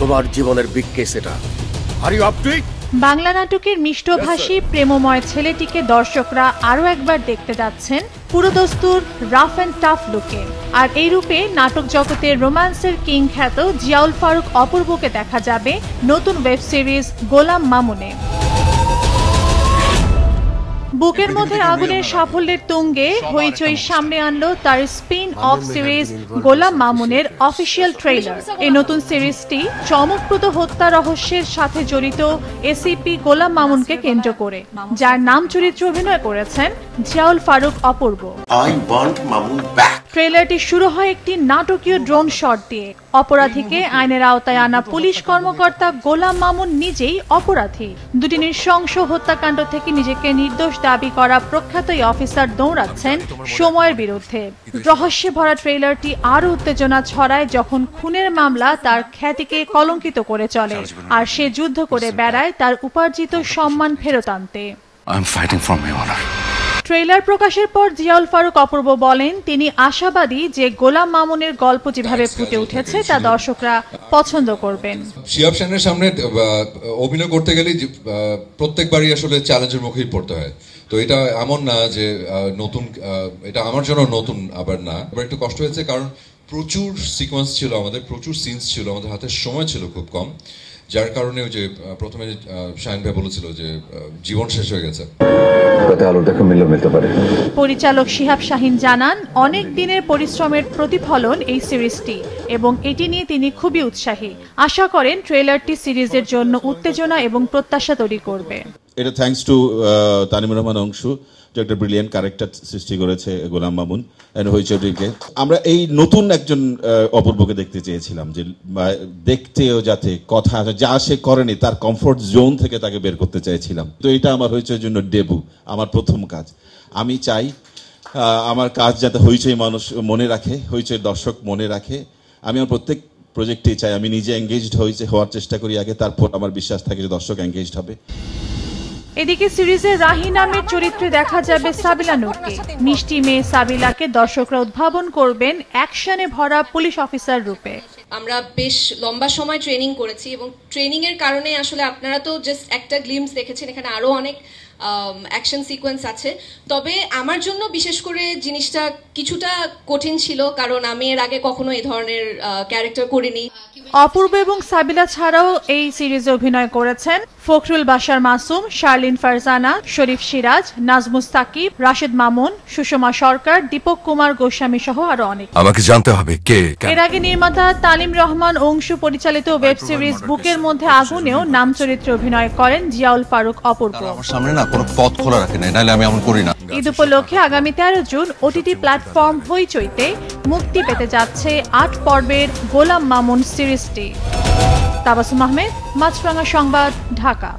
তোমার জীবনের big case এটা। আর ইউ আপ টু ইট? বাংলা নাটকের মিষ্টভাষী প্রেমময় ছেলেটিকে দর্শকরা আরও একবার দেখতে যাচ্ছেন পুরোদস্তুর রাফ অ্যান্ড টাফ লুকে। আর এই রূপে নাটক জগতের রোম্যান্সের কিং খ্যাত জিয়াউল ফারুক অপূর্বকে দেখা যাবে নতুন ওয়েব সিরিজ গোলাম মামুনে। বুকের মধ্যে আগুনের সাফল্যের তুঙ্গে হইচই সামনে আনলো তার স্পিন অফ সিরিজ গোলাম মামুনের অফিসিয়াল ট্রেলার। এই নতুন সিরিজটি চমকপ্রদ হত্যা রহস্যের সাথে জড়িত এসিপি গোলাম মামুনকে কেন্দ্র করে, যার নাম চরিত্রে অভিনয় করেছেন জিয়াউল ফারুক অপূর্ব। ট্রেলারটি শুরু হয় একটি নাটকীয় ড্রোন শট দিয়ে। অপরাধীকে আইনের আওতায় আনা পুলিশ কর্মকর্তা গোলাম মামুন নিজেই অপরাধী। দুটি নৃশংস হত্যাকাণ্ড থেকে নিজেকে নির্দোষ দাবি করা প্রখ্যাত এই অফিসার দৌড়াচ্ছেন সময়ের বিরুদ্ধে। রহস্যে ভরা ট্রেলারটি আরও উত্তেজনা ছড়ায় যখন খুনের মামলা তার খ্যাতিকে কলঙ্কিত করে চলে, আর সে যুদ্ধ করে বেড়ায় তার উপার্জিত সম্মান ফেরত আনতে। ট্রেলার প্রকাশের পর জিয়াউল ফারুক অপূর্ব বলেন, তিনি আশাবাদী যে গোলাম মামুনের গল্প যেভাবে ফুটে উঠেছে তা দর্শকরা পছন্দ করবেন। শিহাব শাহিনের সামনে অভিনয় করতে গেলে প্রত্যেকবারই আসলে চ্যালেঞ্জের মুখেই পড়তে হয়। তো এটা এমন না যে নতুন, এটা আমার জন্য নতুন আবার না, আবার একটু কষ্ট হয়েছে কারণ প্রচুর সিকোয়েন্স ছিল আমাদের, প্রচুর সিনস ছিল, আমাদের হাতে সময় ছিল খুব কম, যার কারণে ওই যে প্রথমে শাহিন ভাই বলেছিল যে জীবন শেষ হয়ে গেছে। পরিচালক শিহাব শাহিন জানান, অনেক দিনের পরিশ্রমের প্রতিফলন এই সিরিজটি, এবং এটি নিয়ে তিনি খুবই উৎসাহী। আশা করেন ট্রেলারটি সিরিজের জন্য উত্তেজনা এবং প্রত্যাশা তৈরি করবে। এটা থ্যাঙ্কস টু তানিমুর রহমান অংশু, যে একটা ব্রিলিয়ান্ট ক্যারেক্টার সৃষ্টি করেছে গোলাম মামুন এন্ড হইচইকে। আমরা এই নতুন একজন অপূর্বকে দেখতে চেয়েছিলাম, যে দেখতেও যাতে কথা যা সে করেনি তার কমফোর্ট জোন থেকে তাকে বের করতে চাইছিলাম। তো এটা আমার হইচইয়ের জন্য ডেবু, আমার প্রথম কাজ। আমি চাই আমার কাজ যাতে হইচই মানুষ মনে রাখে, হইচইয়ের দর্শক মনে রাখে। আমি আমার প্রত্যেক প্রজেক্টেই চাই আমি নিজে এঙ্গেজড হওয়ার চেষ্টা করি আগে, তারপর আমার বিশ্বাস থাকে যে দর্শক এঙ্গেজড হবে। এদিকে সিরিজের রাহি নামের চরিত্রে দেখা যাবে সাবিলা নূরকে। মিষ্টি মেয়ে সাবিলাকে দর্শকরা উদ্ভাবন করবেন অ্যাকশনে ভরা পুলিশ অফিসার রূপে। আমরা বেশ লম্বা সময় ট্রেনিং করেছি এবং ট্রেনিং এর কারণে আসলে আপনারা তো জাস্ট একটা গ্লিমস দেখেছেন, এখানে আরো অনেক অ্যাকশন সিকোয়েন্স আছে। তবে আমার জন্য বিশেষ করে জিনিসটা কিছুটা কঠিন ছিল, কারণ আমি এর আগে কখনো এই ধরনের ক্যারেক্টার করিনি। অপূর্ব এবং সাবিলা ছাড়াও এই সিরিজে অভিনয় করেছেন ফখরুল বাশার মাসুম, শার্লিন ফারজানা, শরীফ সিরাজ, নাজমুস সাকিব, রাশেদ মামুন, সুষমা সরকার, দীপক কুমার গোস্বামী সহ আরো অনেক। আমাকে জানতে হবে কে। এর আগে নির্মাতা তালিম রহমান অংশু পরিচালিত ওয়েব সিরিজ বুকের মধ্যে আগুনেও নাম চরিত্রে অভিনয় করেন জিয়াউল ফারুক অপূর্ব। আমার সামনে না কোনো পথ খোলা রাখে না, নাহলে আমি এমন করি না। ঈদ উপলক্ষে আগামী 13 জুন ওটিটি প্ল্যাটফর্ম হইচইতে মুক্তি পেতে যাচ্ছে 8 পর্বের গোলাম মামুন সিরিজটি। তাবাসসুম আহমেদ, মাছরাঙা সংবাদ, ঢাকা।